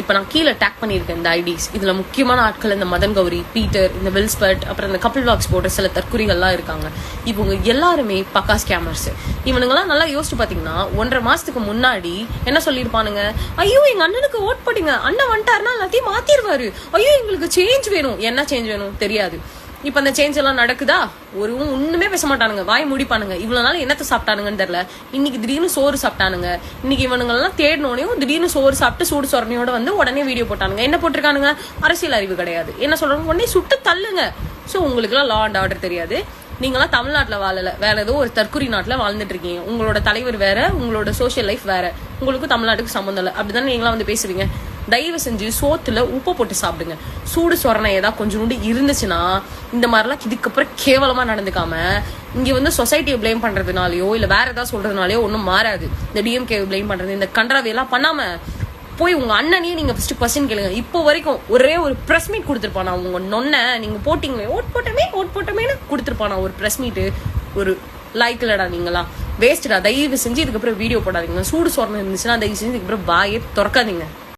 இப்போ நான் கீழே டேக் பண்ணியிருக்கேன் இந்த ஐடிஸ். இதுல முக்கியமான ஆட்கள் இந்த மதன் கௌரி, பீட்டர், இந்த வில்ஸ்பர்ட், அப்புறம் இந்த கபில் வாக்ஸ் போடுற சில தற்குறிகள்லாம் இருக்காங்க. இவங்க எல்லாருமே பக்கா ஸ்கேமர்ஸ். இவனுங்கெல்லாம் நல்லா யோசிச்சு பாத்தீங்கன்னா 1.5 மாசத்துக்கு முன்னாடி என்ன சொல்லியிருப்பானுங்க, ஐயோ எங்க அண்ணனுக்கு ஓட் போட்டீங்க, அண்ணன் வந்துட்டாருன்னா எல்லாத்தையும் மாத்திருவாரு, ஐயோ எங்களுக்கு சேஞ்ச் வேணும். என்ன சேஞ்ச் வேணும் தெரியாது. இப்ப அந்த சேஞ்ச் எல்லாம் நடக்குதா? ஒண்ணுமே பேச மாட்டானுங்க, வாய் முடிப்பானுங்க. இவ்வளவு நாள் என்னத்த சாப்பிட்டானுங்கன்னு தெரியல. இன்னைக்கு திடீர்னு சோறு சாப்பிட்டானுங்க. இன்னைக்கு இவனுங்க எல்லாம் தேடினோனையும் திடீர்னு சோறு சாப்பிட்டு சூடு சொரணையோட வந்து உடனே வீடியோ போட்டானுங்க. என்ன போட்டிருக்கானுங்க? அரசியல் அறிவு கிடையாது. என்ன சொல்றாங்க? உடனே சுட்டு தள்ளுங்க. சோ உங்களுக்கு எல்லாம் லா அண்ட் ஆர்டர் தெரியாது. நீங்களாம் தமிழ்நாட்டுல வாழல, வேற ஏதோ ஒரு தற்குறி நாட்டுல வாழ்ந்துட்டு இருக்கீங்க. உங்களோட தலைவர் வேற, உங்களோட சோசியல் லைஃப் வேற, உங்களுக்கு தமிழ்நாட்டுக்கு சம்மந்தம் இல்லை. அப்படித்தானே நீங்களாம் வந்து பேசுவீங்க. தயவு செஞ்சு சோத்துல உப்பு போட்டு சாப்பிடுங்க. சூடு சொரணை ஏதாவது கொஞ்சோண்டு இருந்துச்சுன்னா இந்த மாதிரிலாம் இதுக்கப்புறம் கேவலமா நடந்துக்காம இங்க வந்து சொசைட்டியை பிளேம் பண்றதுனாலயோ இல்ல வேற ஏதாவது சொல்றதுனாலயோ ஒன்னும் மாறாது. இந்த டிஎம்கே பிளேம் பண்றது, இந்த கன்றாவையெல்லாம் பண்ணாம போய் உங்க அண்ணனையே நீங்க ஃபர்ஸ்ட் கொஸ்டின் கேளுங்க. இப்போ வரைக்கும் ஒரே ஒரு பிரஸ் மீட் கொடுத்துருப்பானா உங்க நொன்ன நீங்க போட்டீங்களே ஓட் போட்டமேன்னு கொடுத்துருப்பானா ஒரு பிரஸ் மீட். ஒரு லைக் இல்லடா, நீங்களாம் வேஸ்டடா. தயவு செஞ்சு இதுக்கப்புறம் வீடியோ போடாதீங்க. சூடு சொரணை இருந்துச்சுன்னா தயவு செஞ்சு இதுக்கப்புறம் வாயே திறக்காதீங்க.